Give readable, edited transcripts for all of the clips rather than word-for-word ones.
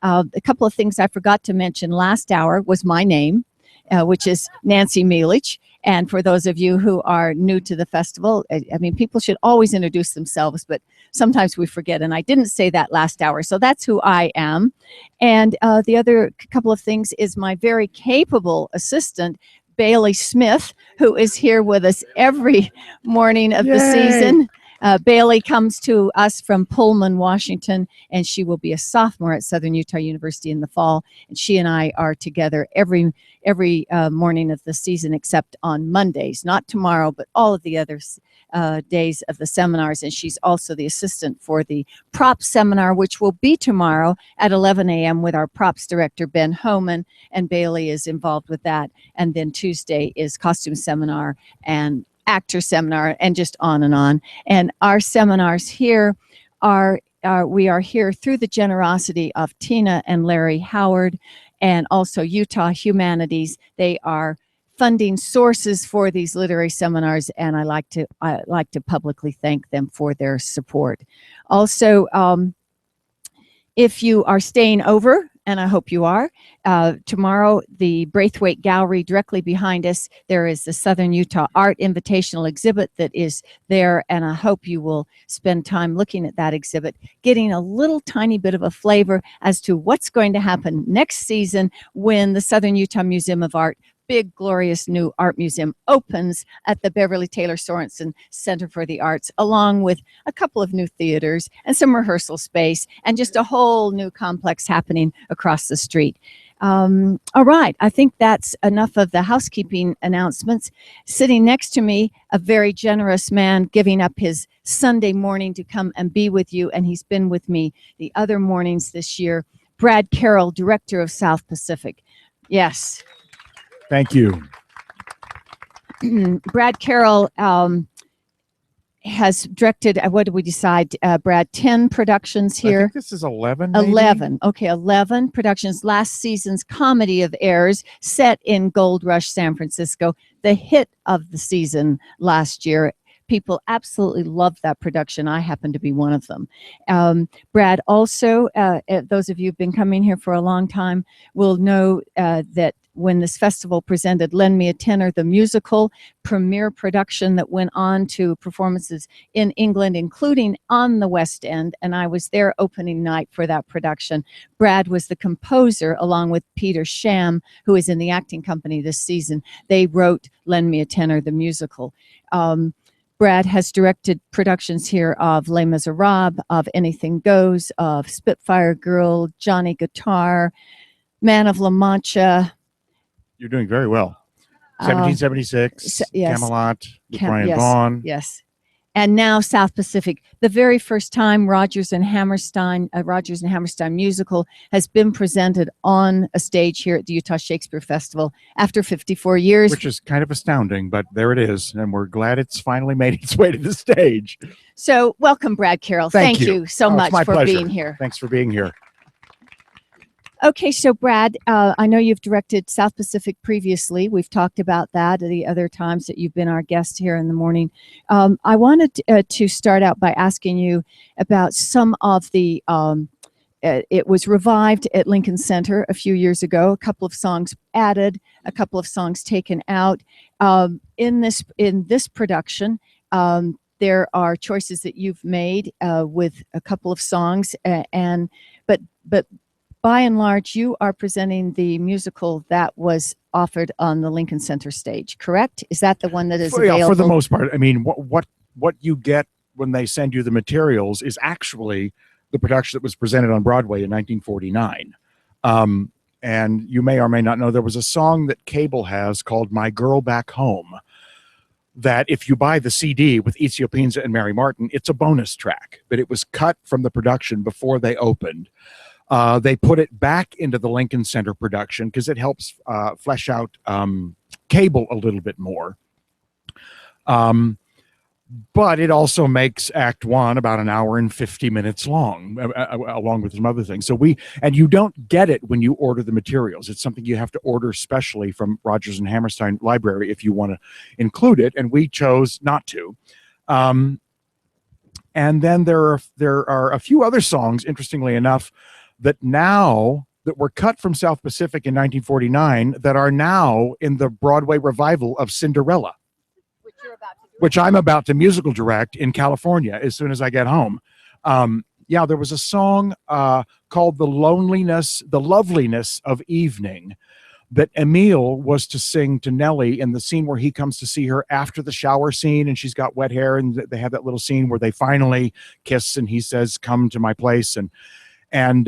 A couple of things I forgot to mention last hour was my name, which is Nancy Mielich. And for those of you who are new to the festival, I mean, people should always introduce themselves, but sometimes we forget. And I didn't say that last hour. So that's who I am. And the other couple of things is my very capable assistant, Bailey Smith, who is here with us every morning of the season. Bailey comes to us from Pullman, Washington, and she will be a sophomore at Southern Utah University in the fall. And she and I are together every morning of the season, except on Mondays, not tomorrow, but all of the other days of the seminars. And she's also the assistant for the props seminar, which will be tomorrow at 11 a.m. with our props director, Ben Homan, and Bailey is involved with that. And then Tuesday is costume seminar and actor seminar, and just on and on. And our seminars here we are here through the generosity of Tina and Larry Howard, and also Utah Humanities. They are funding sources for these literary seminars, and I like to publicly thank them for their support. Also, if you are staying over, and I hope you are, tomorrow, the Braithwaite Gallery directly behind us, there is the Southern Utah Art Invitational exhibit that is there, and I hope you will spend time looking at that exhibit, getting a little tiny bit of a flavor as to what's going to happen next season when the Southern Utah Museum of Art big, glorious new art museum opens at the Beverly Taylor Sorensen Center for the Arts, along with a couple of new theaters and some rehearsal space and just a whole new complex happening across the street. All right, I think that's enough of the housekeeping announcements. Sitting next to me, a very generous man giving up his Sunday morning to come and be with you, and he's been with me the other mornings this year, Brad Carroll, Director of South Pacific. Yes. Thank you. Brad Carroll has directed, what did we decide, Brad, 10 productions here? I think this is 11, maybe? 11. Okay, 11 productions. Last season's Comedy of Errors, set in Gold Rush, San Francisco, the hit of the season last year. People absolutely loved that production. I happen to be one of them. Brad also, those of you who've been coming here for a long time will know that when this festival presented Lend Me a Tenor, the musical premiere production that went on to performances in England, including on the West End, and I was there opening night for that production. Brad was the composer, along with Peter Sham, who is in the acting company this season. They wrote Lend Me a Tenor, the musical. Brad has directed productions here of Les Miserables, of Anything Goes, of Spitfire Girl, Johnny Guitar, Man of La Mancha. You're doing very well. 1776, yes. Camelot, with Brian Vaughn. Yes. And now South Pacific. The very first time Rodgers and Hammerstein musical has been presented on a stage here at the Utah Shakespeare Festival after 54 years. Which is kind of astounding, but there it is. And we're glad it's finally made its way to the stage. So welcome, Brad Carroll. Thank you so much for being here. Thanks for being here. Okay, so Brad, I know you've directed South Pacific previously. We've talked about that the other times that you've been our guest here in the morning. I wanted to start out by asking you about some of the, it was revived at Lincoln Center a few years ago, a couple of songs added, a couple of songs taken out. In this production, there are choices that you've made with a couple of songs, but by and large, you are presenting the musical that was offered on the Lincoln Center stage, correct? Is that the one that is available? Yeah, for the most part. I mean, what you get when they send you the materials is actually the production that was presented on Broadway in 1949. And you may or may not know, there was a song that Cable has called My Girl Back Home, that if you buy the CD with Ezio Pinza and Mary Martin, it's a bonus track, but it was cut from the production before they opened. They put it back into the Lincoln Center production because it helps flesh out Cable a little bit more. But it also makes Act One about an hour and 50 minutes long, along with some other things. So and you don't get it when you order the materials. It's something you have to order specially from Rodgers and Hammerstein Library if you want to include it, and we chose not to. And then there are a few other songs, interestingly enough, that were cut from South Pacific in 1949 that are now in the Broadway revival of Cinderella, which I'm about to musical direct in California as soon as I get home. Yeah, there was a song called The Loveliness of Evening that Emil was to sing to Nellie in the scene where he comes to see her after the shower scene and she's got wet hair, and they have that little scene where they finally kiss and he says, "Come to my place." And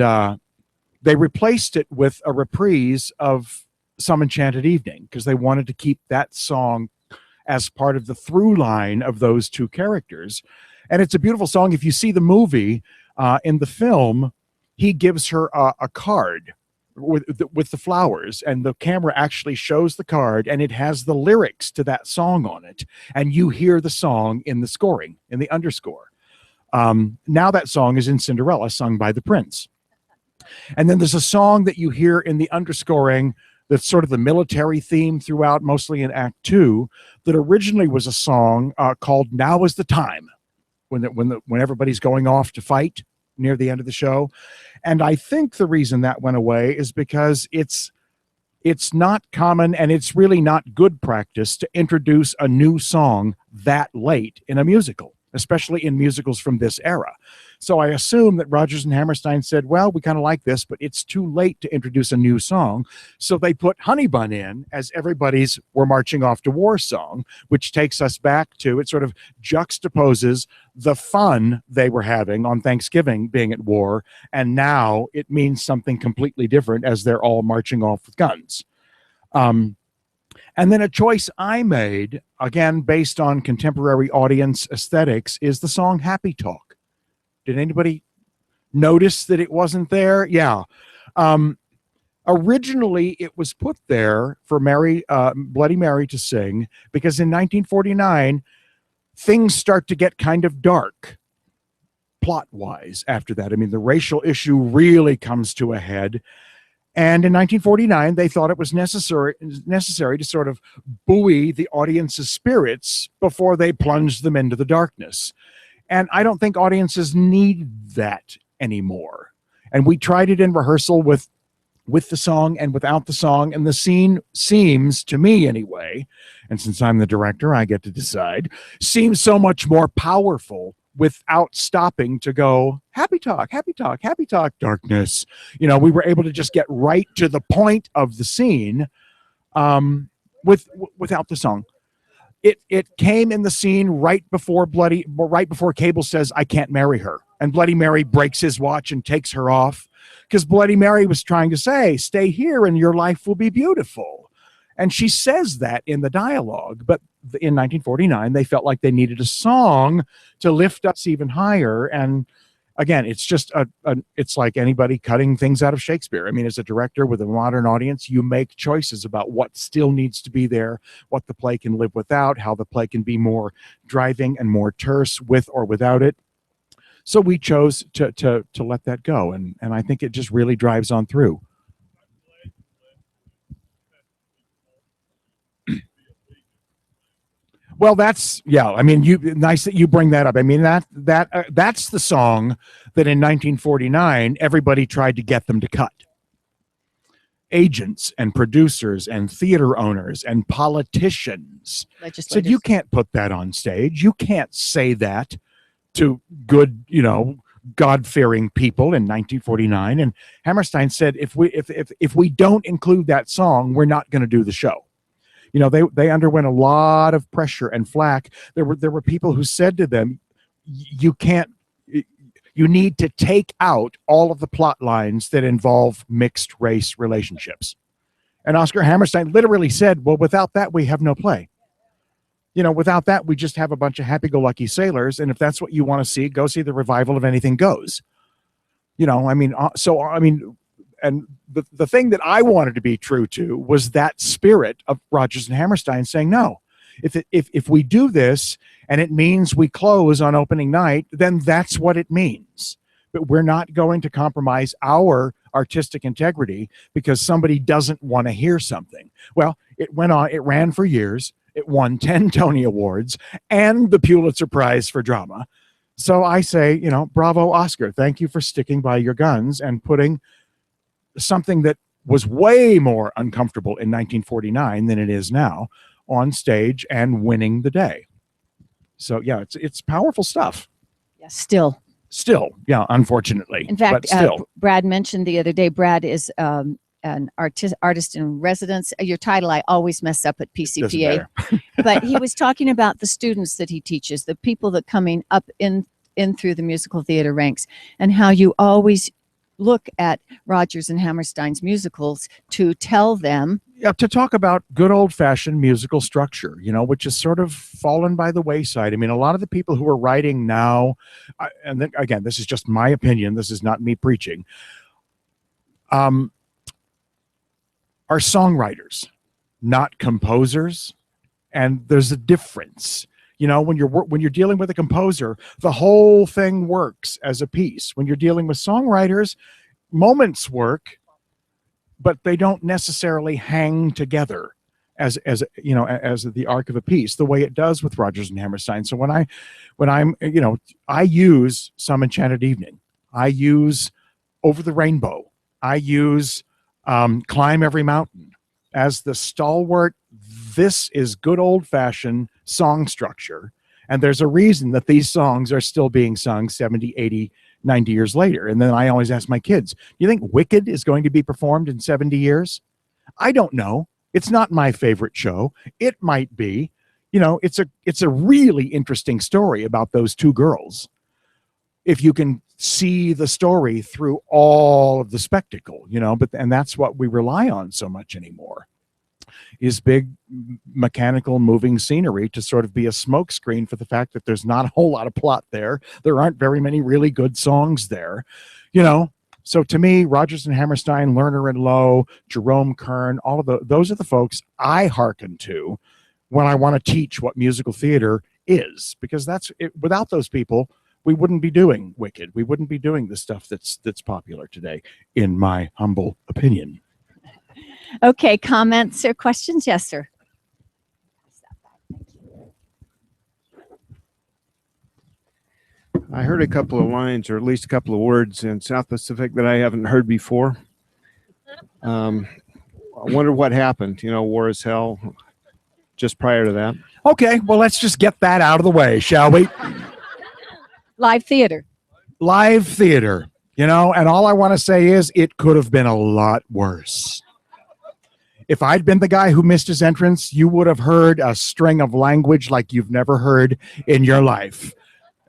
they replaced it with a reprise of Some Enchanted Evening because they wanted to keep that song as part of the through line of those two characters. And it's a beautiful song. If you see the movie, in the film, he gives her a card with the flowers, and the camera actually shows the card, and it has the lyrics to that song on it. And you hear the song in the scoring, in the underscore. Now that song is in Cinderella, sung by the Prince. And then there's a song that you hear in the underscoring that's sort of the military theme throughout, mostly in Act 2, that originally was a song called "Now Is the Time," when everybody's going off to fight near the end of the show. And I think the reason that went away is because it's not common, and it's really not good practice to introduce a new song that late in a musical, especially in musicals from this era. So I assume that Rodgers and Hammerstein said, well, we kind of like this, but it's too late to introduce a new song. So they put Honey Bun in as everybody's "We're Marching Off to War" song, which takes us back to, it sort of juxtaposes the fun they were having on Thanksgiving being at war, and now it means something completely different as they're all marching off with guns. And then a choice I made, again, based on contemporary audience aesthetics, is the song "Happy Talk." Did anybody notice that it wasn't there? Yeah. Originally, it was put there for Bloody Mary to sing because in 1949, things start to get kind of dark plot-wise after that. I mean, the racial issue really comes to a head. And in 1949, they thought it was necessary to sort of buoy the audience's spirits before they plunged them into the darkness. And I don't think audiences need that anymore. And we tried it in rehearsal with the song and without the song. And the scene seems, to me anyway, and since I'm the director, I get to decide, seems so much more powerful without stopping to go, "Happy talk, happy talk, happy talk, darkness." You know, we were able to just get right to the point of the scene without the song. It came in the scene right before Cable says, "I can't marry her," and Bloody Mary breaks his watch and takes her off because Bloody Mary was trying to say, "Stay here and your life will be beautiful," and she says that in the dialogue. But in 1949, they felt like they needed a song to lift us even higher. And again, it's just it's like anybody cutting things out of Shakespeare. I mean, as a director with a modern audience, you make choices about what still needs to be there, what the play can live without, how the play can be more driving and more terse with or without it. So we chose to let that go, and I think it just really drives on through. Well, that's, yeah. I mean, nice that you bring that up. I mean, that's the song that in 1949 everybody tried to get them to cut. Agents and producers and theater owners and politicians said, "You can't put that on stage. You can't say that to good, God-fearing people in 1949." And Hammerstein said, if we don't include that song, we're not going to do the show. You know, they underwent a lot of pressure and flack. There were people who said to them, you need to take out all of the plot lines that involve mixed race relationships. And Oscar Hammerstein literally said, well, without that, we have no play. You know, without that, we just have a bunch of happy-go-lucky sailors. And if that's what you want to see, go see the revival of Anything Goes. You know, I mean, and the thing that I wanted to be true to was that spirit of Rodgers and Hammerstein saying, no, if we do this and it means we close on opening night, then that's what it means. But we're not going to compromise our artistic integrity because somebody doesn't want to hear something. Well, it ran for years. It won 10 Tony Awards and the Pulitzer Prize for Drama. So I say, you know, bravo, Oscar. Thank you for sticking by your guns and putting something that was way more uncomfortable in 1949 than it is now on stage and winning the day. So yeah, it's powerful stuff. Yeah, still. Still, yeah, unfortunately. In fact, but still. Brad mentioned the other day, Brad is an artist in residence. Your title I always mess up at PCPA. But he was talking about the students that he teaches, the people that coming up in through the musical theater ranks, and how you always look at Rodgers and Hammerstein's musicals to tell them. Yeah, to talk about good old-fashioned musical structure, you know, which has sort of fallen by the wayside. I mean, a lot of the people who are writing now, and then, again, this is just my opinion, this is not me preaching, are songwriters, not composers, and there's a difference. You know, when you're dealing with a composer, the whole thing works as a piece. When you're dealing with songwriters, moments work, but they don't necessarily hang together as you know, as the arc of a piece, the way it does with Rodgers and Hammerstein. So when I'm you know, I use Some Enchanted Evening, I use Over the Rainbow, I use Climb Every Mountain as the stalwart. This is good old-fashioned song structure, and there's a reason that these songs are still being sung 70, 80, 90 years later. And then I always ask my kids, do you think Wicked is going to be performed in 70 years? I don't know. It's not my favorite show. It might be. You know, it's a really interesting story about those two girls, if you can see the story through all of the spectacle, you know. And that's what we rely on so much anymore, is big mechanical moving scenery to sort of be a smokescreen for the fact that there's not a whole lot of plot there. There aren't very many really good songs there, you know. So to me, Rodgers and Hammerstein, Lerner and Loewe, Jerome Kern, all of those are the folks I hearken to when I want to teach what musical theater is, because that's it. Without those people, we wouldn't be doing Wicked. We wouldn't be doing the stuff that's popular today, in my humble opinion. Okay, comments or questions? Yes, sir. I heard a couple of lines, or at least a couple of words in South Pacific that I haven't heard before. I wonder what happened. You know, War is Hell, just prior to that. Okay, well, let's just get that out of the way, shall we? Live theater. Live theater, you know, and all I want to say is it could have been a lot worse. If I'd been the guy who missed his entrance, you would have heard a string of language like you've never heard in your life.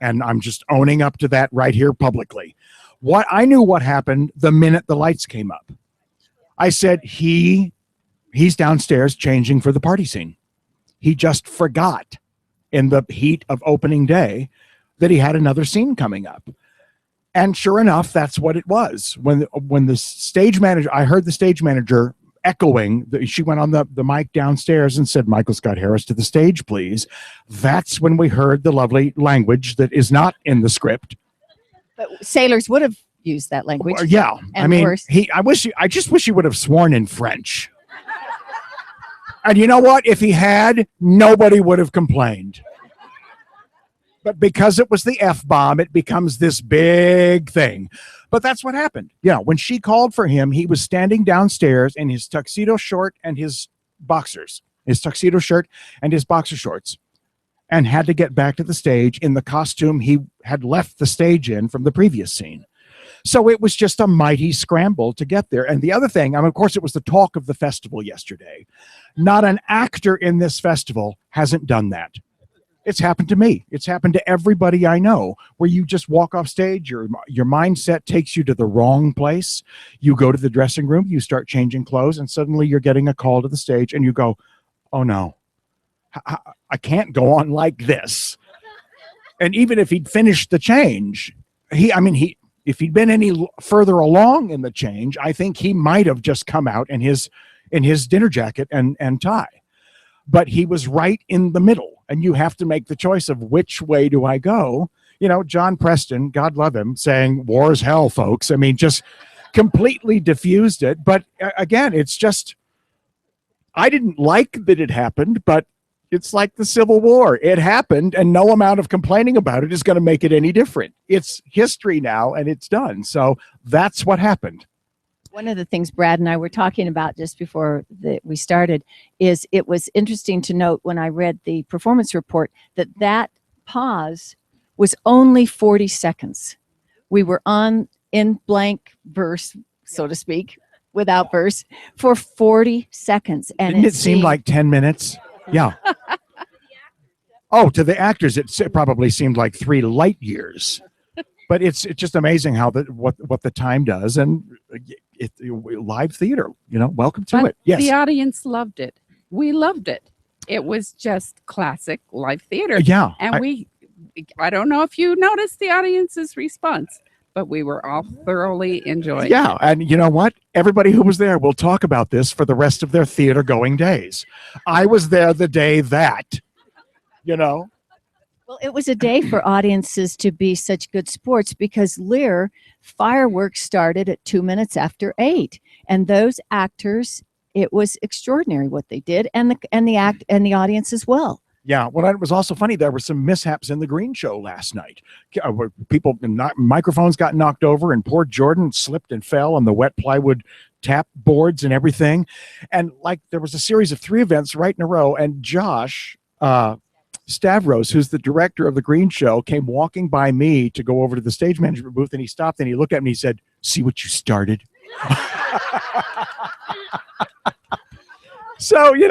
And I'm just owning up to that right here publicly. I knew what happened the minute the lights came up. I said, he's downstairs changing for the party scene. He just forgot in the heat of opening day that he had another scene coming up. And sure enough, that's what it was. When the stage manager, I heard the stage manager echoing, she went on the mic downstairs and said, "Michael Scott Harris to the stage, please." That's when we heard the lovely language that is not in the script. But sailors would have used that language. Yeah. And I mean, worse. I just wish he would have sworn in French. And you know what? If he had, nobody would have complained. But because it was the F-bomb, it becomes this big thing. But that's what happened. Yeah, when she called for him, he was standing downstairs in his tuxedo short and his boxers, his tuxedo shirt and his boxer shorts, and had to get back to the stage in the costume he had left the stage in from the previous scene. So it was just a mighty scramble to get there. And the other thing, of course, it was the talk of the festival yesterday. Not an actor in this festival hasn't done that. It's happened to me. It's happened to everybody I know, where you just walk off stage, your mindset takes you to the wrong place. You go to the dressing room, you start changing clothes, and suddenly you're getting a call to the stage, and you go, "Oh no, I can't go on like this." And even if he'd finished the change, if he'd been any further along in the change, I think he might have just come out in his dinner jacket and tie. But he was right in the middle, and you have to make the choice of which way do I go. You know, John Preston, God love him, saying "War is hell, folks." I mean, just completely diffused it. But again, it's just, I didn't like that it happened, but It's like the Civil War. It happened, and no amount of complaining about it is going to make it any different. It's history now, and it's done. So that's what happened. One of the things Brad and I were talking about just before we started is it was interesting to note when I read the performance report that pause was only 40 seconds. We were in blank verse, so to speak, without verse, for 40 seconds. And Didn't it seem like 10 minutes? Yeah. Oh, to the actors, it probably seemed like 3 light years. But it's just amazing how what the time does, and live theater. Welcome to it. Yes. The audience loved it. We loved it. It was just classic live theater. Yeah. And I don't know if you noticed the audience's response, but we were all thoroughly enjoying it. Yeah, and you know what? Everybody who was there will talk about this for the rest of their theater going days. I was there the day that. Well, it was a day for audiences to be such good sports because Lear fireworks started at 2 minutes after 8, and those actors, it was extraordinary what they did, and the audience as well. Yeah, well, it was also funny. There were some mishaps in the Green Show last night. Where microphones got knocked over, and poor Jordan slipped and fell on the wet plywood tap boards and everything. And there was a series of 3 events right in a row, and Josh Stavros, who's the director of the Green Show, came walking by me to go over to the stage management booth, and he stopped and he looked at me and he said, "See what you started?" So, you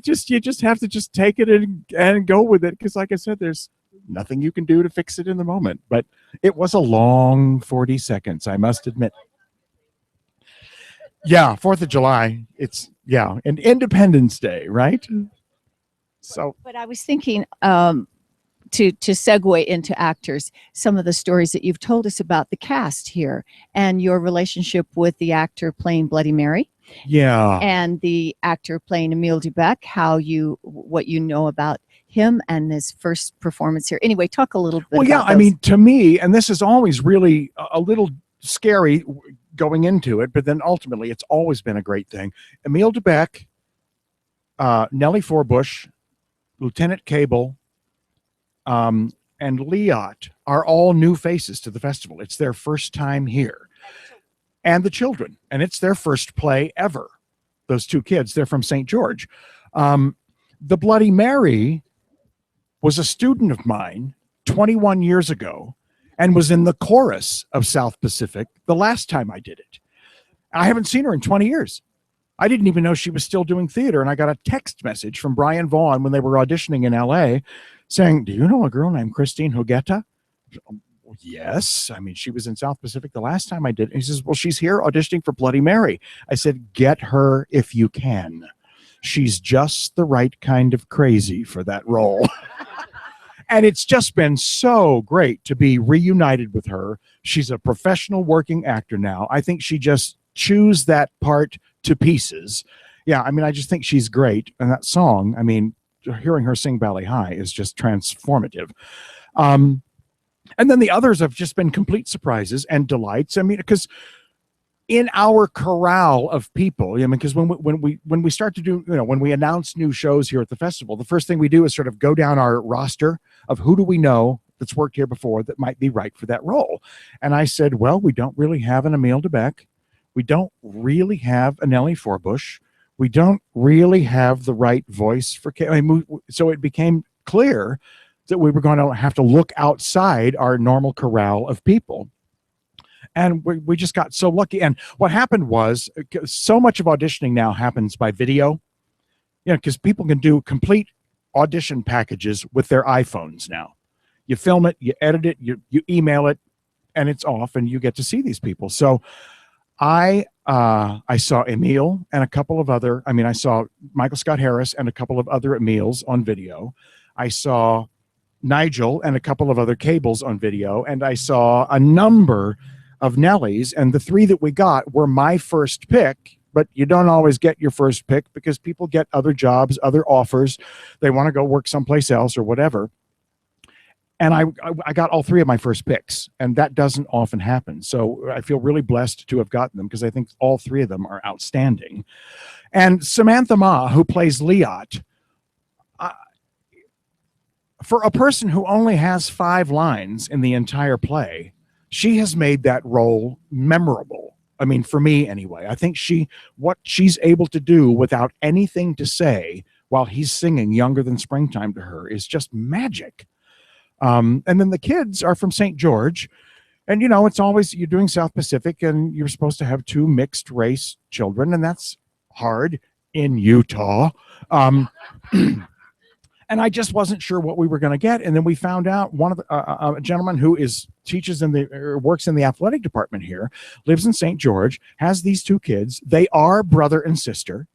just have to just take it and go with it. Because like I said, there's nothing you can do to fix it in the moment. But it was a long 40 seconds, I must admit. Yeah, 4th of July. And Independence Day, right? So, but I was thinking to segue into actors, some of the stories that you've told us about the cast here and your relationship with the actor playing Bloody Mary. Yeah. And the actor playing Emile Dubek, what you know about him and his first performance here. Anyway, talk a little bit about those. I mean, to me, and this is always really a little scary going into it, but then ultimately it's always been a great thing. Emile Dubek, Nellie Forbush, Lieutenant Cable, and Liat are all new faces to the festival. It's their first time here. And the children, and it's their first play ever. Those 2 kids, they're from St. George. The Bloody Mary was a student of mine 21 years ago and was in the chorus of South Pacific the last time I did it. I haven't seen her in 20 years. I didn't even know she was still doing theater, and I got a text message from Brian Vaughn when they were auditioning in LA saying, "Do you know a girl named Christine Huguetta?" Yes. I mean, she was in South Pacific the last time I did. And he says, "Well, she's here auditioning for Bloody Mary." I said, "Get her if you can. She's just the right kind of crazy for that role." And it's just been so great to be reunited with her. She's a professional working actor now. I think she just chews that part to pieces. Yeah, I mean, I just think she's great. And that song, I mean, hearing her sing Valley High is just transformative. And then the others have just been complete surprises and delights. I mean, because in our corral of people, because when we start to do, when we announce new shows here at the festival, the first thing we do is sort of go down our roster of who do we know that's worked here before that might be right for that role. And I said, well, we don't really have an Emile Dubek. We don't really have a Nellie Forbush. We don't really have the right voice for so it became clear that we were going to have to look outside our normal corral of people. And we just got so lucky. And what happened was, so much of auditioning now happens by video, because people can do complete audition packages with their iPhones now. You film it, you edit it, you email it, and it's off, and you get to see these people. So I saw Emile and a couple of other, I saw Michael Scott Harris and a couple of other Emiles on video. I saw Nigel and a couple of other Cables on video, and I saw a number of Nellies, and the 3 that we got were my first pick, but you don't always get your first pick because people get other jobs, other offers. They want to go work someplace else or whatever. And I got all 3 of my first picks, and that doesn't often happen. So I feel really blessed to have gotten them because I think all 3 of them are outstanding. And Samantha Ma, who plays Liat, for a person who only has 5 lines in the entire play, she has made that role memorable. I mean, for me anyway. I think what she's able to do without anything to say while he's singing Younger Than Springtime to her is just magic. And then the kids are from St. George. And, you know, it's always, you're doing South Pacific and you're supposed to have 2 mixed race children, and that's hard in Utah. And I just wasn't sure what we were going to get. And then we found out one of the, a gentleman who teaches works in the athletic department here, lives in St. George, has these 2 kids. They are brother and sister.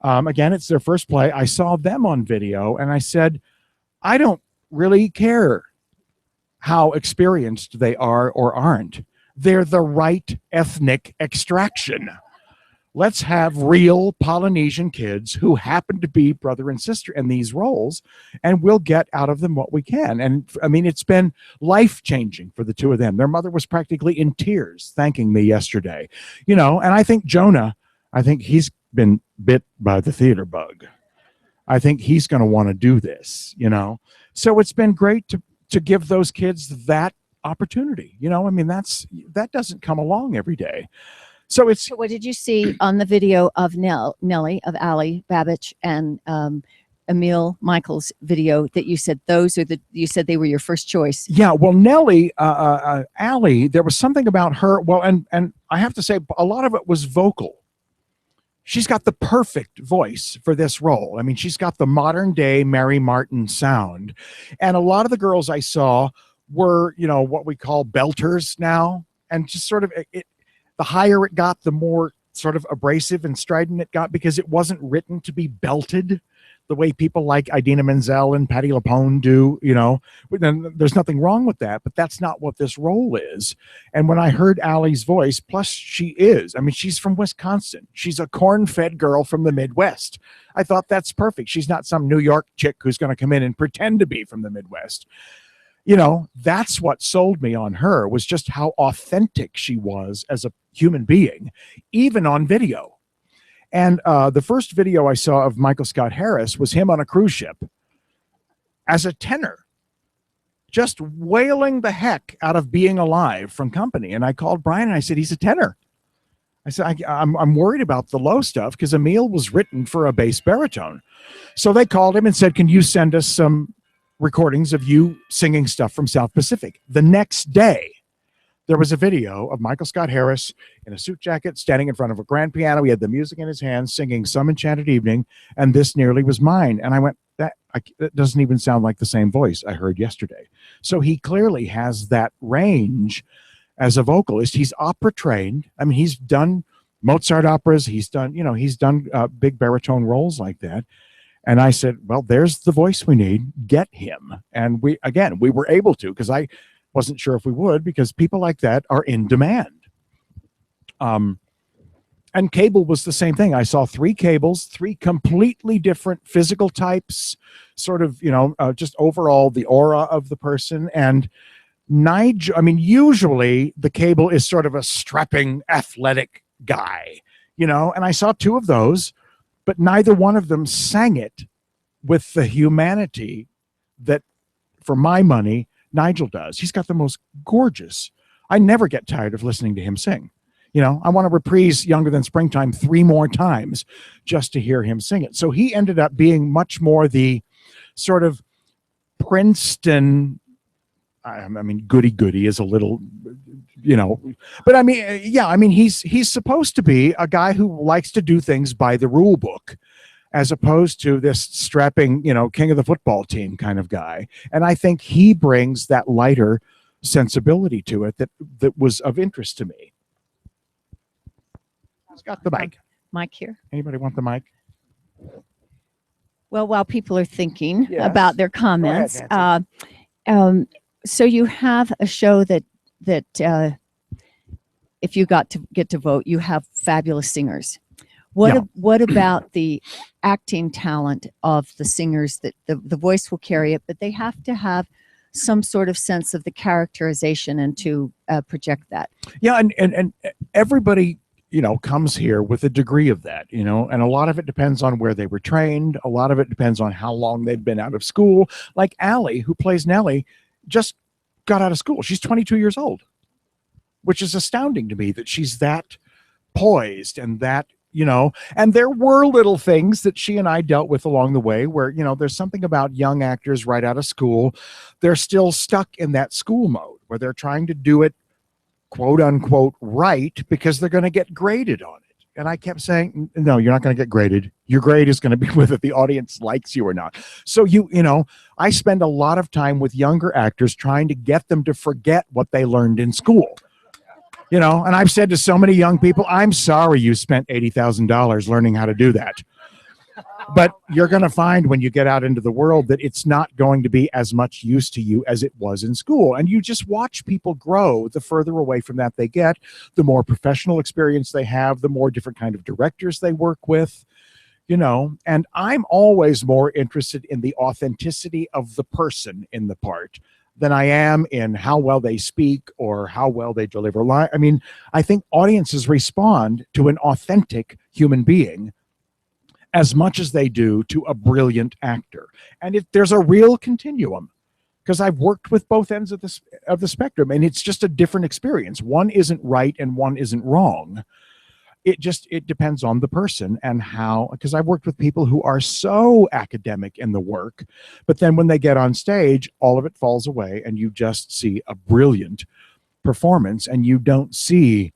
Again, it's their first play. I saw them on video and I said, I don't really care how experienced they are or aren't. They're the right ethnic extraction. Let's have real Polynesian kids who happen to be brother and sister in these roles, and we'll get out of them what we can. And I mean, it's been life-changing for the 2 of them. Their mother was practically in tears thanking me yesterday. You know, and I think Jonah, I think he's been bit by the theater bug. I think he's going to want to do this, you know. So it's been great to give those kids that opportunity. You know, I mean, that doesn't come along every day. So it's. So what did you see on the video of Nellie, of Ali Babich, and Emil Michael's video that you said you said they were your first choice? Yeah, well, Nellie, Ali, there was something about her. Well, and I have to say, a lot of it was vocal. She's got the perfect voice for this role. I mean, she's got the modern day Mary Martin sound. And a lot of the girls I saw were, you know, what we call belters now. And just sort of, the higher it got, the more sort of abrasive and strident it got, because it wasn't written to be belted the way people like Idina Menzel and Patti LuPone do, you know. Then there's nothing wrong with that, but that's not what this role is. And when I heard Ali's voice, plus she's from Wisconsin. She's a corn-fed girl from the Midwest. I thought that's perfect. She's not some New York chick who's going to come in and pretend to be from the Midwest. You know, that's what sold me on her, was just how authentic she was as a human being, even on video. And the first video I saw of Michael Scott Harris was him on a cruise ship as a tenor, just wailing the heck out of Being Alive from Company. And I called Brian and I said, he's a tenor. I said, I'm worried about the low stuff, because Emil was written for a bass baritone. So they called him and said, can you send us some recordings of you singing stuff from South Pacific? The next day, there was a video of Michael Scott Harris in a suit jacket standing in front of a grand piano. He had the music in his hands, singing Some Enchanted Evening, and This Nearly Was Mine. And I went, that doesn't even sound like the same voice I heard yesterday. So he clearly has that range as a vocalist. He's opera trained. I mean, he's done Mozart operas. He's done big baritone roles like that. And I said, well, there's the voice we need. Get him. And we were able to, because I wasn't sure if we would, because people like that are in demand. And Cable was the same thing. I saw 3 Cables, 3 completely different physical types, sort of, you know, just overall the aura of the person. And Nigel, I mean, usually the Cable is sort of a strapping athletic guy, you know, and I saw 2 of those, but neither one of them sang it with the humanity that, for my money, Nigel does. He's got the most gorgeous. I never get tired of listening to him sing. You know, I want to reprise Younger Than Springtime 3 more times just to hear him sing it. So he ended up being much more the sort of Princeton, I mean, goody is a little, you know, but I mean, yeah, I mean, he's supposed to be a guy who likes to do things by the rule book, as opposed to this strapping, you know, king of the football team kind of guy. And I think he brings that lighter sensibility to it that was of interest to me. Who's got the mic? Mike here. Anybody want the mic? Well, while people are thinking Yes. about their comments, Nancy. so you have a show that if you get to vote, you have fabulous singers. What about the acting talent of the singers? That the voice will carry it, but they have to have some sort of sense of the characterization and to project that. Yeah, and everybody comes here with a degree of that, and a lot of it depends on where they were trained. A lot of it depends on how long they've been out of school. Like Allie, who plays Nellie, just got out of school. She's 22 years old, which is astounding to me that she's that poised and that, and there were little things that she and I dealt with along the way where, there's something about young actors right out of school. They're still stuck in that school mode where they're trying to do it, quote unquote, right, because they're going to get graded on it. And I kept saying, no, you're not going to get graded. Your grade is going to be whether the audience likes you or not. So I spend a lot of time with younger actors trying to get them to forget what they learned in school. And I've said to so many young people, I'm sorry you spent $80,000 learning how to do that. But you're going to find when you get out into the world that it's not going to be as much use to you as it was in school. And you just watch people grow. The further away from that they get, the more professional experience they have, the more different kind of directors they work with, and I'm always more interested in the authenticity of the person in the part than I am in how well they speak or how well they deliver line. I mean, I think audiences respond to an authentic human being as much as they do to a brilliant actor. And there's a real continuum, because I've worked with both ends of the spectrum, and it's just a different experience. One isn't right and one isn't wrong. It depends on the person and how, because I've worked with people who are so academic in the work, but then when they get on stage, all of it falls away and you just see a brilliant performance, and you don't see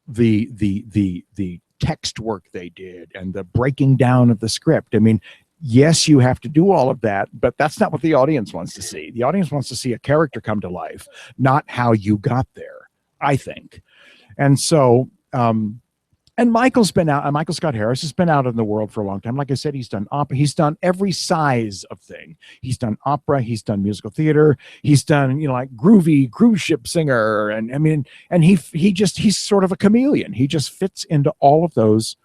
the text work they did and the breaking down of the script. I mean, yes, you have to do all of that, but that's not what the audience wants to see. The audience wants to see a character come to life, not how you got there, I think. And so, and Michael Scott Harris has been out in the world for a long time. Like I said, he's done opera. He's done every size of thing. He's done opera. He's done musical theater. He's done, like groovy cruise ship singer. And I mean, and he's sort of a chameleon. He just fits into all of those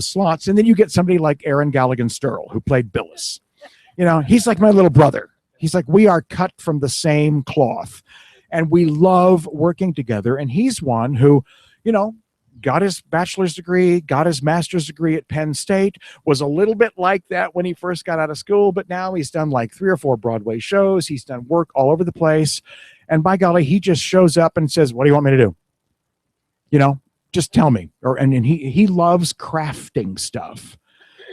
slots. And then you get somebody like Aaron Galligan-Sturl, who played Billis. He's like my little brother. He's like, we are cut from the same cloth, and we love working together. And he's one who, got his bachelor's degree, got his master's degree at Penn State, was a little bit like that when he first got out of school, but now he's done like 3 or 4 Broadway shows. He's done work all over the place. And by golly, he just shows up and says, what do you want me to do? Just tell me. And he loves crafting stuff,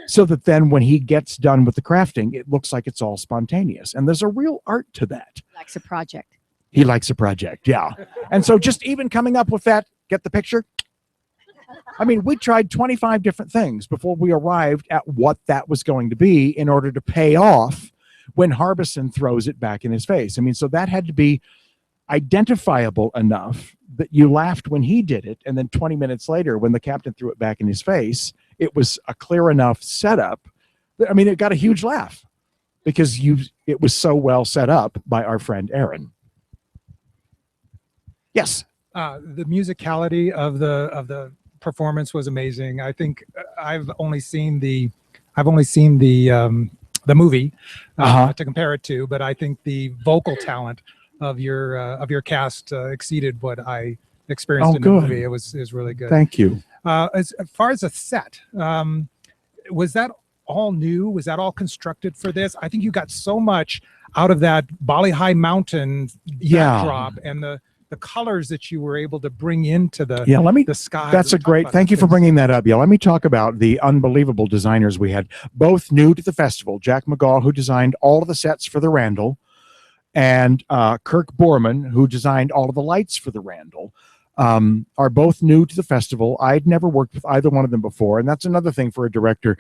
so that then when he gets done with the crafting, it looks like it's all spontaneous. And there's a real art to that. Likes a project. He likes a project, yeah. And so just even coming up with that, get the picture? I mean, we tried 25 different things before we arrived at what that was going to be in order to pay off when Harbison throws it back in his face. I mean, so that had to be identifiable enough that you laughed when he did it, and then 20 minutes later, when the captain threw it back in his face, it was a clear enough setup. I mean, it got a huge laugh because it was so well set up by our friend Aaron. Yes. The musicality of the performance was amazing. I think I've only seen the movie to compare it to, but I think the vocal talent of your cast exceeded what I experienced in the movie. It was really good. Thank you. As far as a set, was that all new? Was that all constructed for this? I think you got so much out of that Bali High Mountain backdrop and the colors that you were able to bring into the sky. That's a great, thank you for bringing that up. Yeah, let me talk about the unbelievable designers we had, both new to the festival. Jack McGaw, who designed all of the sets for the Randall, and Kirk Borman, who designed all of the lights for the Randall, are both new to the festival. I'd never worked with either one of them before, and that's another thing for a director.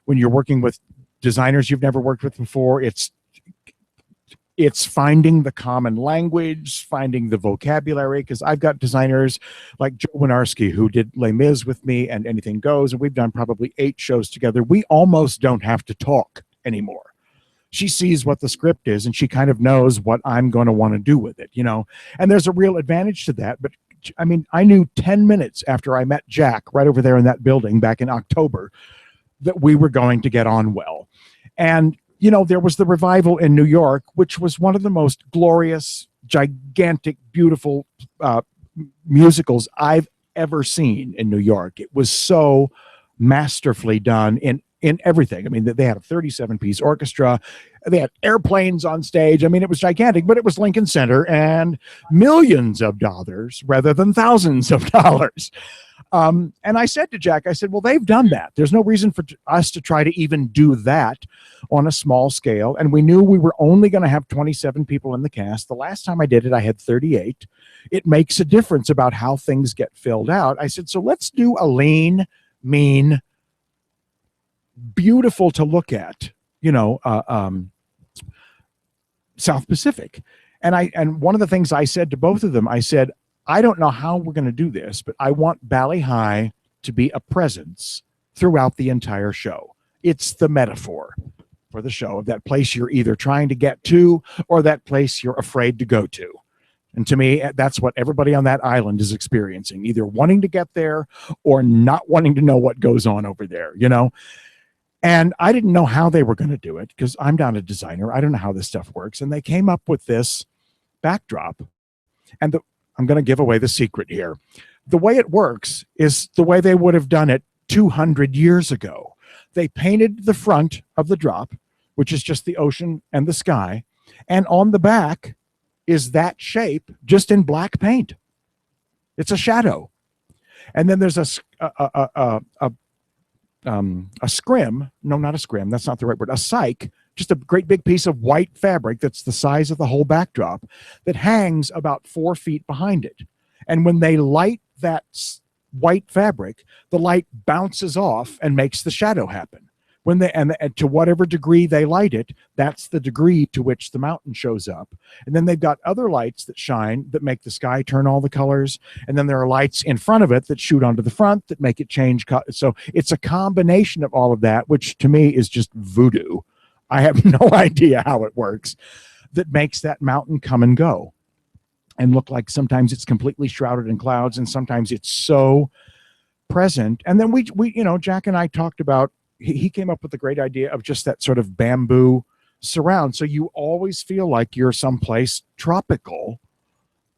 When you're working with designers you've never worked with before, it's finding the common language, finding the vocabulary, because I've got designers like Joe Winarski, who did Les Mis with me and Anything Goes, and we've done probably 8 shows together. We almost don't have to talk anymore. She sees what the script is, and she kind of knows what I'm going to want to do with it, and there's a real advantage to that. But I mean, I knew 10 minutes after I met Jack right over there in that building back in October that we were going to get on well. And there was the Revival in New York, which was one of the most glorious, gigantic, beautiful musicals I've ever seen in New York. It was so masterfully done in everything. I mean, they had a 37-piece orchestra. They had airplanes on stage. I mean, it was gigantic, but it was Lincoln Center and millions of dollars rather than thousands of dollars. And I said to Jack, I said, well, they've done that. There's no reason for us to try to even do that on a small scale. And we knew we were only going to have 27 people in the cast. The last time I did it, I had 38. It makes a difference about how things get filled out. I said, so let's do a lean, mean, beautiful to look at, South Pacific. And one of the things I said to both of them, I said, I don't know how we're going to do this, but I want Bali High to be a presence throughout the entire show. It's the metaphor for the show of that place you're either trying to get to or that place you're afraid to go to. And to me, that's what everybody on that island is experiencing, either wanting to get there or not wanting to know what goes on over there, And I didn't know how they were going to do it because I'm not a designer. I don't know how this stuff works. And they came up with this backdrop. And I'm going to give away the secret here. The way it works is the way they would have done it 200 years ago. They painted the front of the drop, which is just the ocean and the sky. And on the back is that shape just in black paint. It's a shadow. And then there's a scrim. No, not a scrim. That's not the right word. A cyc, just a great big piece of white fabric that's the size of the whole backdrop that hangs about 4 feet behind it. And when they light that white fabric, the light bounces off and makes the shadow happen. When they and to whatever degree they light it, that's the degree to which the mountain shows up. And then they've got other lights that shine that make the sky turn all the colors. And then there are lights in front of it that shoot onto the front that make it change. So it's a combination of all of that, which to me is just voodoo. I have no idea how it works, that makes that mountain come and go and look like sometimes it's completely shrouded in clouds and sometimes it's so present. And then we Jack and I talked about, he came up with the great idea of just that sort of bamboo surround. So you always feel like you're someplace tropical.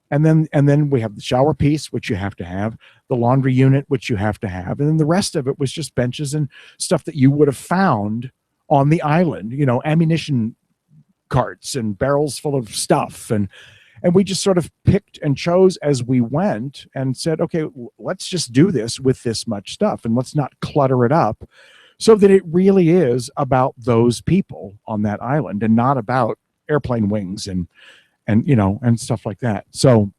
And then we have the shower piece, which you have to have, the laundry unit, which you have to have. And then the rest of it was just benches and stuff that you would have found on the island, ammunition carts and barrels full of stuff. And we just sort of picked and chose as we went and said, okay, let's just do this with this much stuff and let's not clutter it up so that it really is about those people on that island and not about airplane wings and stuff like that. So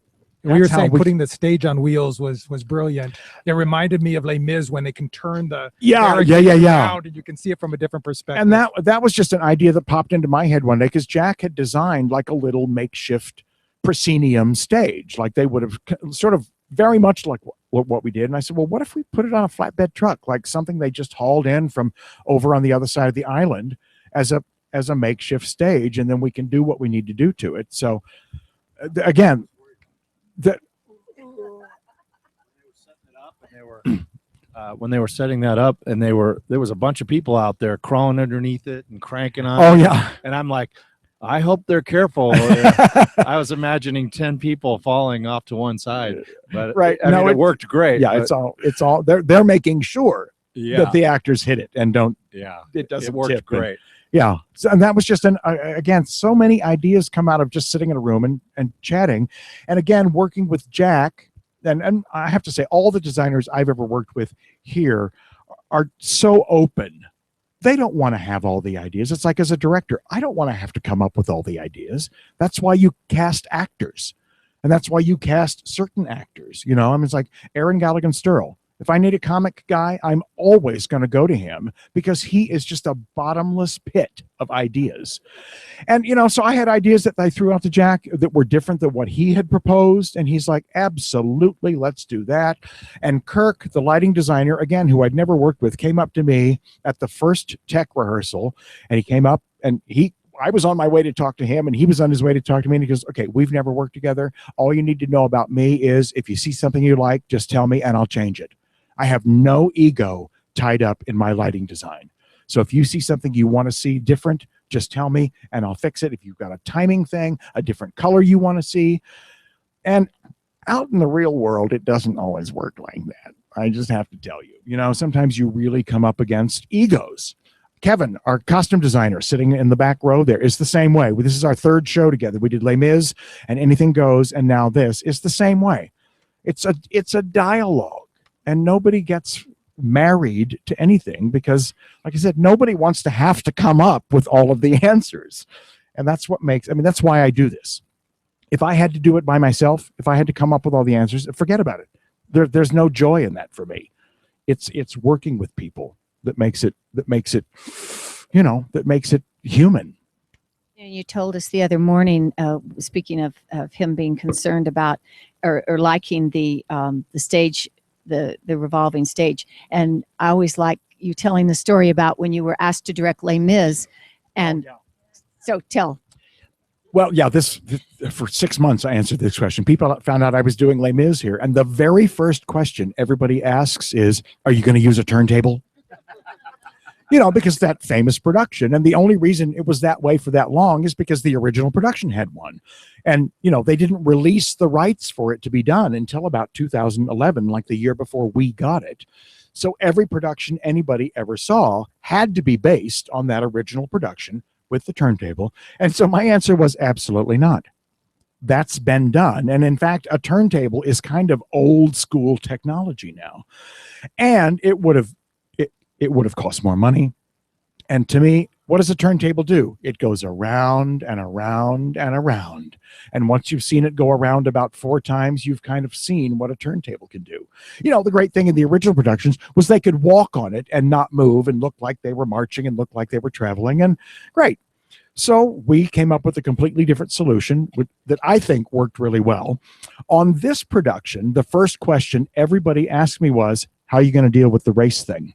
when you were that's how saying we- putting the stage on wheels was brilliant. It reminded me of Les Mis when they can turn the Yeah. around and you can see it from a different perspective. And that was just an idea that popped into my head one day because Jack had designed like a little makeshift proscenium stage, like they would have sort of very much like what we did. And I said, well, what if we put it on a flatbed truck, like something they just hauled in from over on the other side of the island as a makeshift stage, and then we can do what we need to do to it. So again, when they were setting that up, and there was a bunch of people out there crawling underneath it and cranking on oh it. yeah. And I'm like, I hope they're careful. I was imagining 10 people falling off to one side, but Right. I mean, No, it worked great. Yeah, but it's all they're making sure yeah, that the actors hit it and don't yeah, it doesn't worked tip and- great. Yeah. So, and that was just again, so many ideas come out of just sitting in a room and chatting. And again, working with Jack, and I have to say, all the designers I've ever worked with here are so open. They don't want to have all the ideas. It's like as a director, I don't want to have to come up with all the ideas. That's why you cast actors. And that's why you cast certain actors. I mean, it's like Aaron Galligan Sturl. If I need a comic guy, I'm always going to go to him because he is just a bottomless pit of ideas. And, so I had ideas that I threw out to Jack that were different than what he had proposed. And he's like, absolutely, let's do that. And Kirk, the lighting designer, again, who I'd never worked with, came up to me at the first tech rehearsal. And he came up and I was on my way to talk to him and he was on his way to talk to me. And he goes, okay, we've never worked together. All you need to know about me is if you see something you like, just tell me and I'll change it. I have no ego tied up in my lighting design. So if you see something you want to see different, just tell me and I'll fix it. If you've got a timing thing, a different color you want to see. And out in the real world, it doesn't always work like that. I just have to tell you, sometimes you really come up against egos. Kevin, our costume designer, sitting in the back row there, is the same way. This is our third show together. We did Les Mis and Anything Goes, and now this. It's the same way. It's a dialogue, and nobody gets married to anything because, like I said, nobody wants to have to come up with all of the answers. And that's what makes, that's why I do this. If I had to do it by myself, if I had to come up with all the answers, forget about it. There's no joy in that for me. It's working with people that makes it human. And you told us the other morning, speaking of him being concerned about or liking the stage, the revolving stage. And I always like you telling the story about when you were asked to direct Les Mis. And so tell. Well, yeah, this for 6 months I answered this question. People found out I was doing Les Mis here, and the very first question everybody asks is, "Are you going to use a turntable?" Because that famous production, and the only reason it was that way for that long is because the original production had one, and they didn't release the rights for it to be done until about 2011, like the year before we got it. So every production anybody ever saw had to be based on that original production with the turntable. And so my answer was absolutely not. That's been done. And in fact, a turntable is kind of old school technology now. And it would have cost more money. And to me, what does a turntable do? It goes around and around and around. And once you've seen it go around about 4 times, you've kind of seen what a turntable can do. The great thing in the original productions was they could walk on it and not move and look like they were marching and look like they were traveling. And great. So we came up with a completely different solution that I think worked really well. On this production, the first question everybody asked me was, how are you going to deal with the race thing?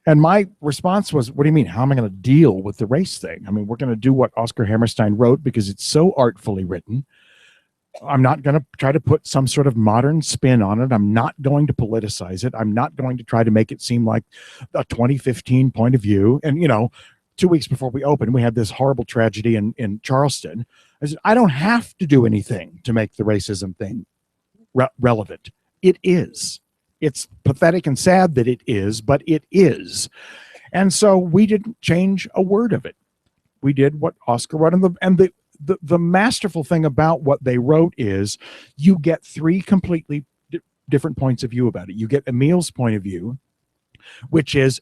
And my response was, what do you mean? How am I going to deal with the race thing? We're going to do what Oscar Hammerstein wrote because it's so artfully written. I'm not going to try to put some sort of modern spin on it. I'm not going to politicize it. I'm not going to try to make it seem like a 2015 point of view. And, 2 weeks before we opened, we had this horrible tragedy in Charleston. I said, I don't have to do anything to make the racism thing relevant. It is. It's pathetic and sad that it is, but it is. And so we didn't change a word of it. We did what Oscar wrote. And the masterful thing about what they wrote is you get 3 completely different points of view about it. You get Emil's point of view, which is,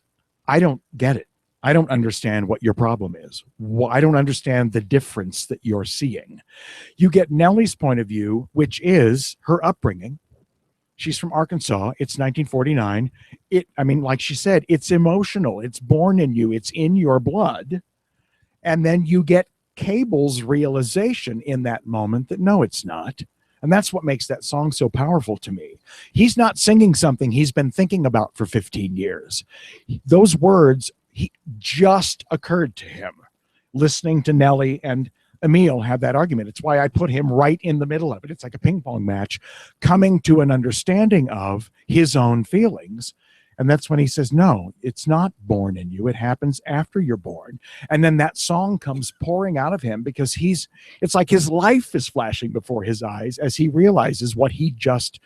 I don't get it. I don't understand what your problem is. I don't understand the difference that you're seeing. You get Nellie's point of view, which is her upbringing. She's from Arkansas. It's 1949. Like she said, it's emotional. It's born in you. It's in your blood. And then you get Cable's realization in that moment that no, it's not. And that's what makes that song so powerful to me. He's not singing something he's been thinking about for 15 years. Those words just occurred to him listening to Nellie and Emil have that argument. It's why I put him right in the middle of it. It's like a ping pong match, coming to an understanding of his own feelings. And that's when he says, no, it's not born in you. It happens after you're born. And then that song comes pouring out of him because it's like his life is flashing before his eyes as he realizes what he just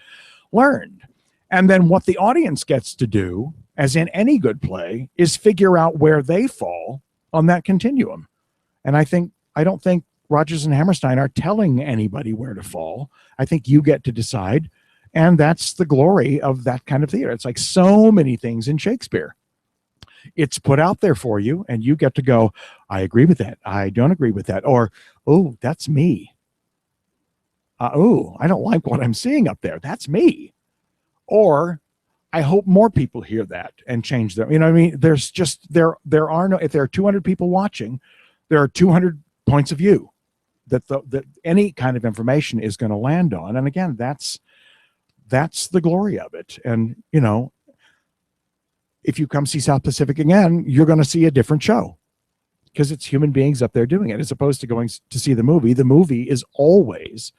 learned. And then what the audience gets to do, as in any good play, is figure out where they fall on that continuum. And I don't think Rodgers and Hammerstein are telling anybody where to fall. I think you get to decide. And that's the glory of that kind of theater. It's like so many things in Shakespeare. It's put out there for you, and you get to go, I agree with that. I don't agree with that. Or, oh, that's me. Oh, I don't like what I'm seeing up there. That's me. Or, I hope more people hear that and change their, there's just, there are no, if there are 200 people watching, there are 200 points of view that any kind of information is going to land on. And again, that's the glory of it. And, if you come see South Pacific again, you're going to see a different show because it's human beings up there doing it as opposed to going to see the movie. The movie is always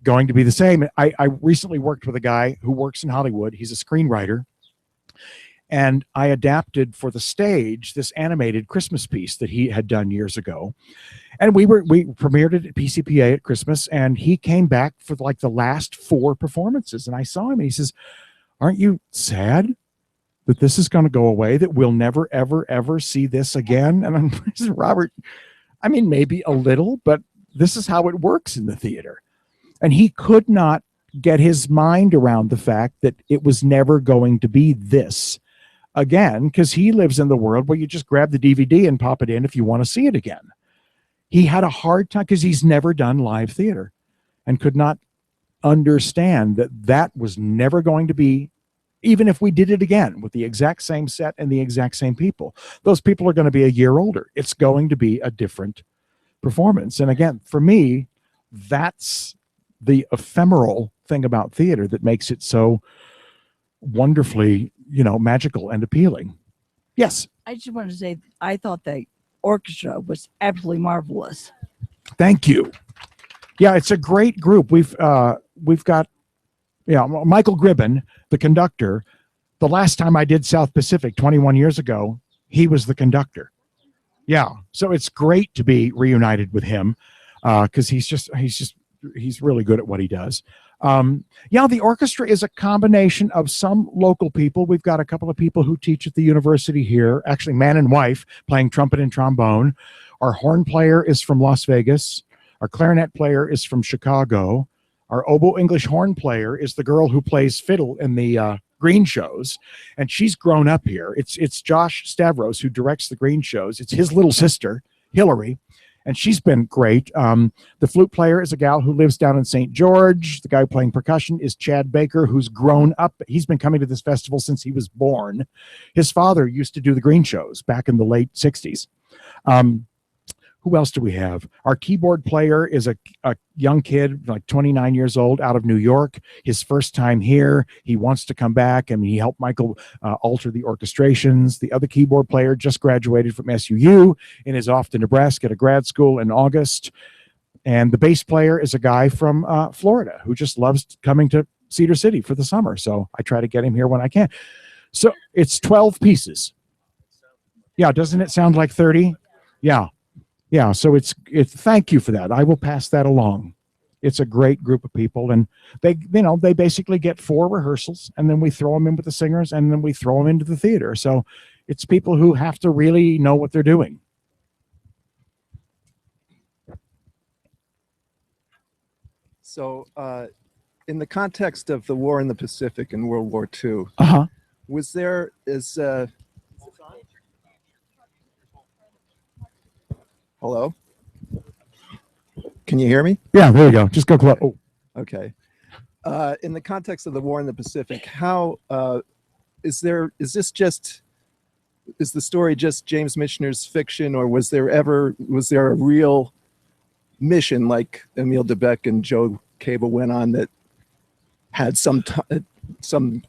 going to be the same. I recently worked with a guy who works in Hollywood. He's a screenwriter. And I adapted for the stage this animated Christmas piece that he had done years ago. And we premiered it at PCPA at Christmas, and he came back for like the last 4 performances. And I saw him and he says, "Aren't you sad that this is going to go away, that we'll never, ever, ever see this again?" And I said, "Robert, I mean, maybe a little, but this is how it works in the theater." And he could not get his mind around the fact that it was never going to be this again, because he lives in the world where you just grab the DVD and pop it in if you want to see it again. He had a hard time because he's never done live theater and could not understand that that was never going to be, even if we did it again with the exact same set and the exact same people. Those people are going to be a year older. It's going to be a different performance. And again, for me, that's the ephemeral thing about theater that makes it so wonderfully, magical and appealing. Yes. I just wanted to say, I thought the orchestra was absolutely marvelous. Thank you. Yeah, it's a great group. We've got Michael Gribben, the conductor. The last time I did South Pacific 21 years ago, he was the conductor. Yeah, so it's great to be reunited with him because he's really good at what he does. The orchestra is a combination of some local people. We've got a couple of people who teach at the university here, actually man and wife, playing trumpet and trombone. Our horn player is from Las Vegas. Our clarinet player is from Chicago. Our oboe English horn player is the girl who plays fiddle in the green shows, and she's grown up here. It's Josh Stavros who directs the green shows. It's his little sister, Hillary, and she's been great. The flute player is a gal who lives down in St. George. The guy playing percussion is Chad Baker, who's grown up. He's been coming to this festival since he was born. His father used to do the green shows back in the late 60s. Who else do we have? Our keyboard player is a young kid, like 29 years old, out of New York. His first time here. He wants to come back, and he helped Michael alter the orchestrations. The other keyboard player just graduated from SUU and is off to Nebraska to grad school in August. And the bass player is a guy from Florida who just loves coming to Cedar City for the summer. So I try to get him here when I can. So it's 12 pieces. Yeah, doesn't it sound like 30? Yeah. Yeah, so it's thank you for that. I will pass that along. It's a great group of people, and they basically get 4 rehearsals, and then we throw them in with the singers, and then we throw them into the theater. So it's people who have to really know what they're doing. So, in the context of the war in the Pacific and World War II, was there hello? Can you hear me? Yeah, there you go. Just go close. Oh. Okay. In the context of the war in the Pacific, how is the story just James Michener's fiction, or was there a real mission like Emile Debec and Joe Cable went on that had some turning?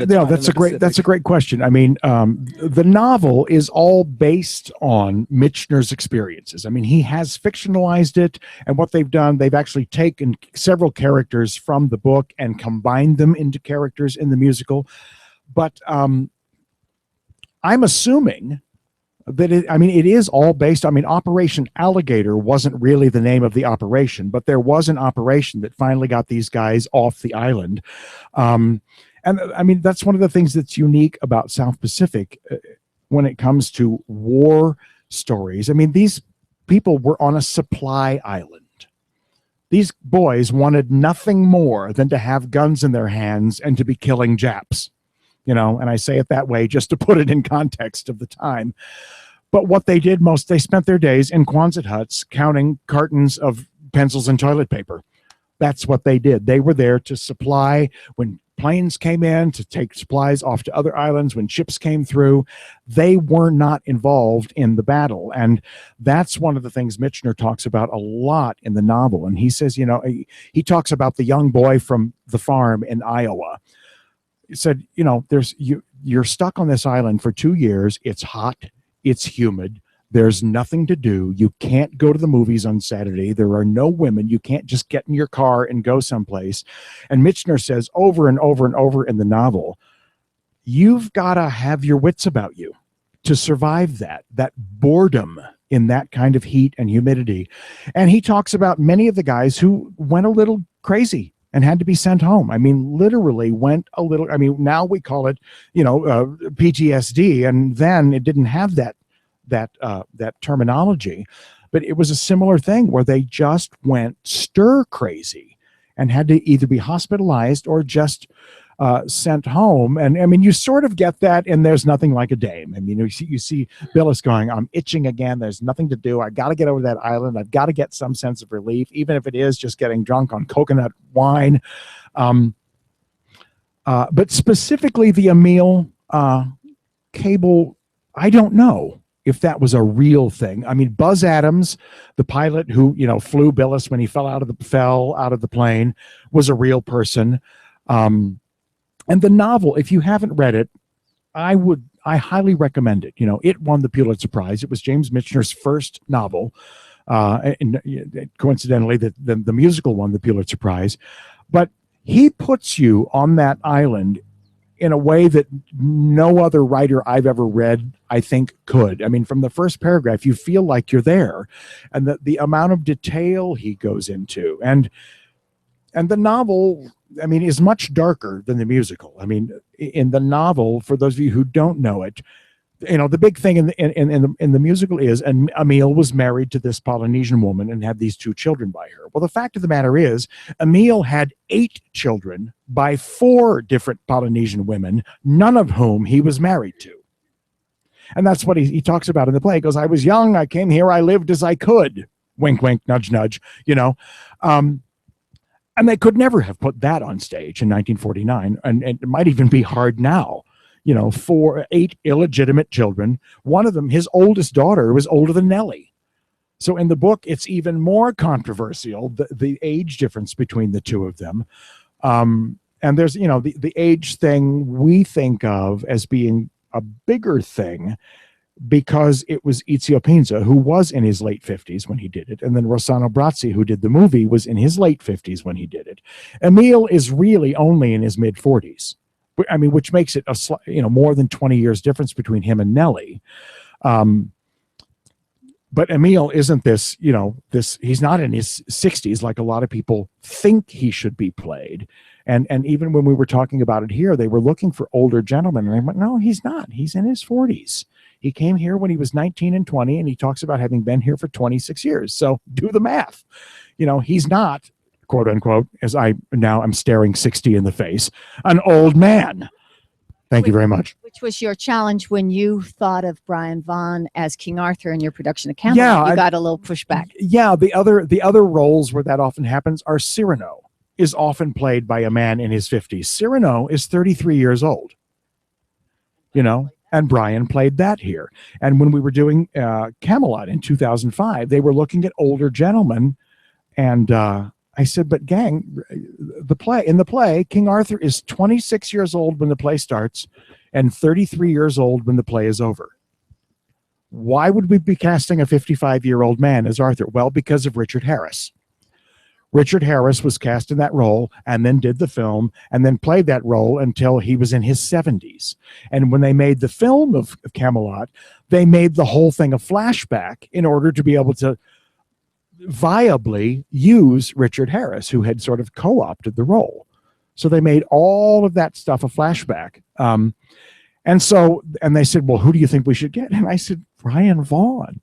That's a great question. I mean, the novel is all based on Michener's experiences. I mean, he has fictionalized it, and what they've done, they've actually taken several characters from the book and combined them into characters in the musical. But I'm assuming that it is all based. I mean, Operation Alligator wasn't really the name of the operation, but there was an operation that finally got these guys off the island. And I mean, that's one of the things that's unique about South Pacific when it comes to war stories. I mean, these people were on a supply island. These boys wanted nothing more than to have guns in their hands and to be killing Japs. And I say it that way just to put it in context of the time. But what they did most, they spent their days in Quonset huts counting cartons of pencils and toilet paper. That's what they did. They were there to supply when planes came in, to take supplies off to other islands, when ships came through. They were not involved in the battle. And that's one of the things Michener talks about a lot in the novel. And he says, he talks about the young boy from the farm in Iowa. He said, you're stuck on this island for 2 years. It's hot. It's humid. There's nothing to do. You can't go to the movies on Saturday. There are no women. You can't just get in your car and go someplace. And Michener says over and over and over in the novel, you've got to have your wits about you to survive that boredom in that kind of heat and humidity. And he talks about many of the guys who went a little crazy and had to be sent home. I mean, literally went a little, I mean, now we call it, PTSD, and then it didn't have that terminology, but it was a similar thing where they just went stir crazy and had to either be hospitalized or just sent home. And I mean, you sort of get that in There's Nothing Like a Dame. I mean, you see Billis going, I'm itching again. There's nothing to do. I got to get over that island. I've got to get some sense of relief, even if it is just getting drunk on coconut wine. But specifically the Emil Cable, I don't know if that was a real thing. I mean, Buzz Adams, the pilot who, flew Billis when he fell out of the plane, was a real person. And the novel, if you haven't read it, I highly recommend it. It won the Pulitzer Prize. It was James Michener's first novel. And coincidentally, the musical won the Pulitzer Prize. But he puts you on that island in a way that no other writer I've ever read, I think, could. I mean, from the first paragraph, you feel like you're there. And the amount of detail he goes into. And the novel, I mean, is much darker than the musical. I mean, in the novel, for those of you who don't know it, the big thing in the musical is, and Emil was married to this Polynesian woman and had these 2 children by her. Well, the fact of the matter is, Emil had 8 children by 4 different Polynesian women, none of whom he was married to. And that's what he talks about in the play. He goes, I was young, I came here, I lived as I could. Wink, wink, nudge, nudge, and they could never have put that on stage in 1949. And it might even be hard now, 8 illegitimate children. One of them, his oldest daughter, was older than Nellie. So in the book, it's even more controversial, the age difference between the 2 of them. And there's, the age thing we think of as being a bigger thing, because it was Ezio Pinza, who was in his late 50s when he did it. And then Rossano Brazzi, who did the movie, was in his late 50s when he did it. Emil is really only in his mid 40s. I mean, which makes it more than 20 years difference between him and Nellie. But Emil isn't this, he's not in his 60s like a lot of people think he should be played. And even when we were talking about it here, they were looking for older gentlemen. And I went, no, he's not. He's in his 40s. He came here when he was 19 and 20, and he talks about having been here for 26 years. So do the math. He's not, quote unquote, as I'm staring 60 in the face, an old man. Thank you very much. Which was your challenge when you thought of Brian Vaughn as King Arthur in your production of Camelot? Yeah, you got a little pushback. Yeah, the other roles where that often happens are Cyrano is often played by a man in his 50s. Cyrano is 33 years old. And Brian played that here. And when we were doing Camelot in 2005, they were looking at older gentlemen. And I said, but gang, in the play, King Arthur is 26 years old when the play starts and 33 years old when the play is over. Why would we be casting a 55-year-old man as Arthur? Well, because of Richard Harris. Richard Harris was cast in that role and then did the film and then played that role until he was in his 70s. And when they made the film of Camelot, they made the whole thing a flashback in order to be able to viably use Richard Harris, who had sort of co-opted the role. So they made all of that stuff a flashback. And they said, well, who do you think we should get? And I said, Brian Vaughn.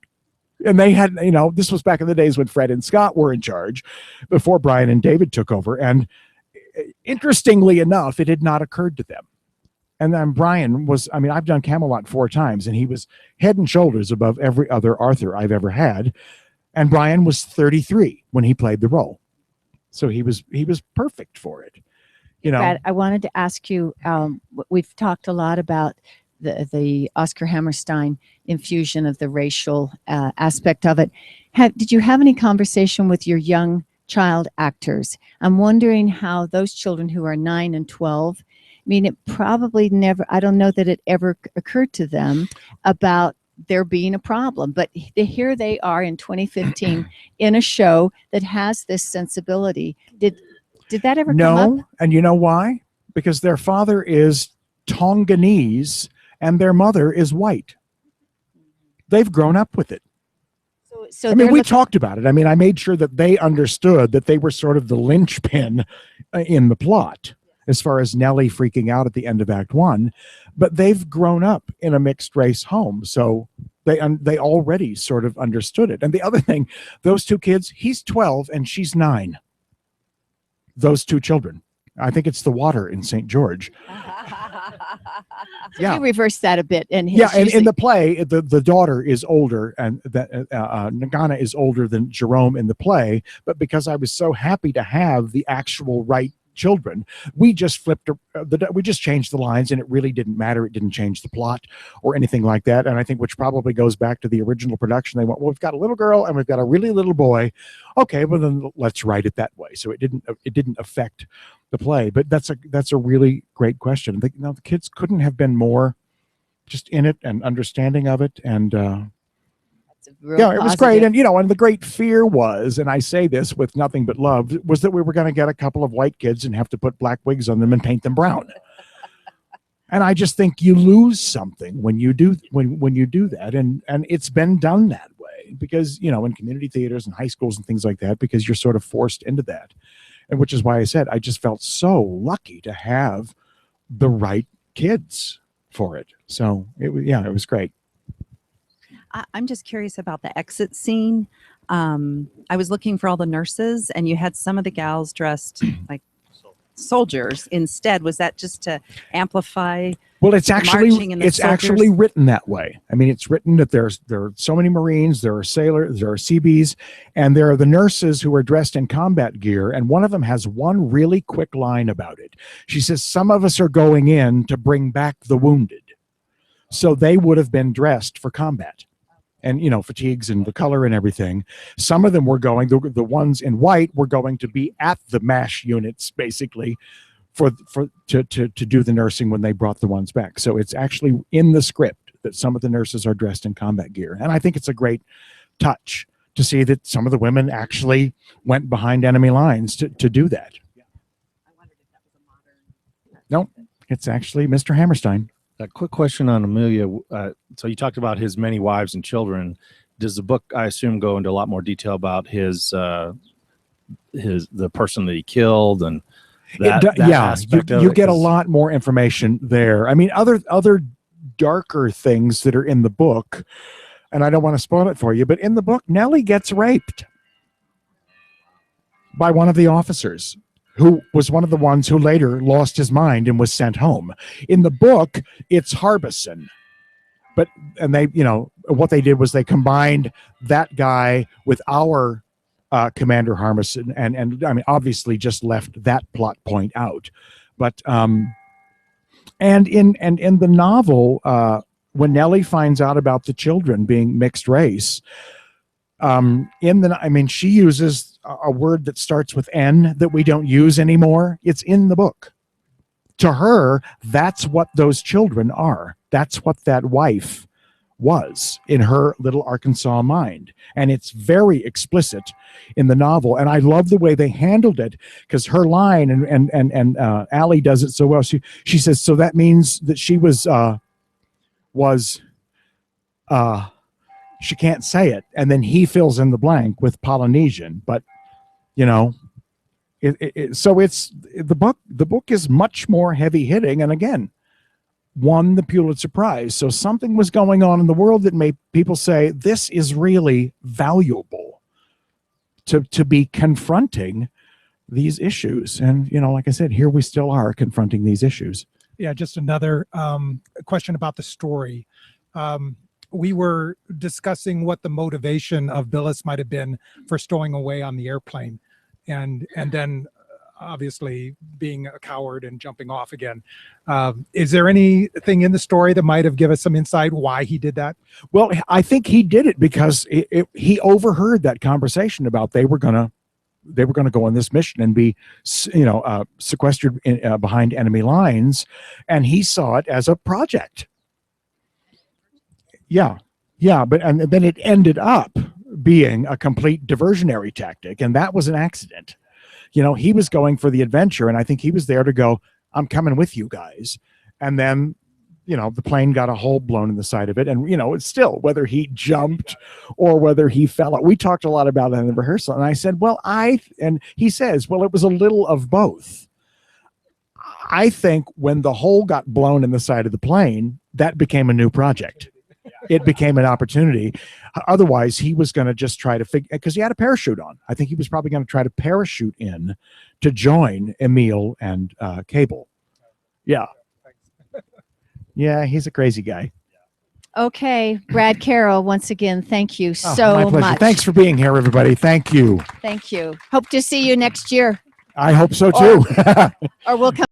And they had, this was back in the days when Fred and Scott were in charge, before Brian and David took over. And interestingly enough, it had not occurred to them. And then Brian was, I've done Camelot 4 times, and he was head and shoulders above every other Arthur I've ever had. And Brian was 33 when he played the role. So he was perfect for it. Brad, I wanted to ask you, we've talked a lot about the Oscar Hammerstein infusion of the racial aspect of it. Did you have any conversation with your young child actors? I'm wondering how those children who are 9 and 12, it probably never, I don't know that it ever occurred to them about there being a problem, but here they are in 2015 in a show that has this sensibility. Did that ever come up? No, and you know why? Because their father is Tonganese and their mother is white. They've grown up with it. So I mean, they're we looking- talked about it. I mean, I made sure that they understood that they were sort of the linchpin in the plot as far as Nellie freaking out at the end of Act One, but they've grown up in a mixed race home. So they already sort of understood it. And the other thing, those two kids, he's 12 and she's 9. Those two children. I think it's the water in St. George. So you reverse that a bit. And Yeah, and in the play, the daughter is older, and that Nagana is older than Jerome in the play. But because I was so happy to have the actual right children, we just we just changed the lines, and it really didn't matter. It didn't change the plot or anything like that. And I think, which probably goes back to the original production, they went, well, we've got a little girl and we've got a really little boy. Okay, well then let's write it that way. So it didn't affect the play. But that's a really great question. The kids couldn't have been more just in it and understanding of it. And yeah, it was great. And and the great fear was, and I say this with nothing but love, was that we were going to get a couple of white kids and have to put black wigs on them and paint them brown. And I just think you lose something when you do that, and it's been done that way because in community theaters and high schools and things like that, because you're sort of forced into that. And which is why I said I just felt so lucky to have the right kids for it. So it was great. I'm just curious about the exit scene. I was looking for all the nurses, and you had some of the gals dressed like soldiers instead. Was that just to amplify? Well, it's marching and the actually soldiers? written that way. I mean, it's written that there are so many Marines, there are sailors, there are Seabees, and there are the nurses who are dressed in combat gear. And one of them has one really quick line about it. She says, "Some of us are going in to bring back the wounded." So they would have been dressed for combat. And fatigues and the color and everything. Some of them were going, the ones in white were going to be at the MASH units basically to do the nursing when they brought the ones back. So it's actually in the script that some of the nurses are dressed in combat gear. And I think it's a great touch to see that some of the women actually went behind enemy lines to do that. No, it's actually Mr. Hammerstein. A quick question on Amelia. So you talked about his many wives and children. Does the book, I assume, go into a lot more detail about the person that he killed and that aspect of you it? get a lot more information there. I mean, other darker things that are in the book, and I don't want to spoil it for you, but in the book, Nellie gets raped by one of the officers, who was one of the ones who later lost his mind and was sent home. In the book, it's Harbison. And they, what they did was they combined that guy with our Commander Harbison, and I mean, obviously just left that plot point out. But and in the novel, when Nellie finds out about the children being mixed race, she uses a word that starts with N that we don't use anymore. It's in the book. To her, that's what those children are. That's what that wife was in her little Arkansas mind. And it's very explicit in the novel. And I love the way they handled it, because her line, and Allie does it so well. She says, so that means that she she can't say it. And then he fills in the blank with Polynesian. But, so it's the book is much more heavy hitting. And again, won the Pulitzer Prize. So something was going on in the world that made people say, this is really valuable to be confronting these issues. And, like I said, here we still are confronting these issues. Yeah, just another question about the story. We were discussing what the motivation of Billis might have been for stowing away on the airplane, and then obviously being a coward and jumping off again. Is there anything in the story that might have given us some insight why he did that? Well, I think he did it because he overheard that conversation about they were gonna go on this mission and be, sequestered behind enemy lines, and he saw it as a project. Yeah, but and then it ended up being a complete diversionary tactic, and that was an accident. He was going for the adventure, and I think he was there to go, I'm coming with you guys. And then, the plane got a hole blown in the side of it. And, it's still whether he jumped or whether he fell out. We talked a lot about it in the rehearsal. And I said, and he says, well, it was a little of both. I think when the hole got blown in the side of the plane, that became a new project. It became an opportunity. Otherwise, he was going to just try to figure, because he had a parachute on. I think he was probably going to try to parachute in to join Emil and Cable. Yeah. Yeah, he's a crazy guy. Okay, Brad Carroll, once again, thank you My so pleasure. much. Thanks for being here, everybody. Thank you. Thank you. Hope to see you next year, I hope so too. or we'll come.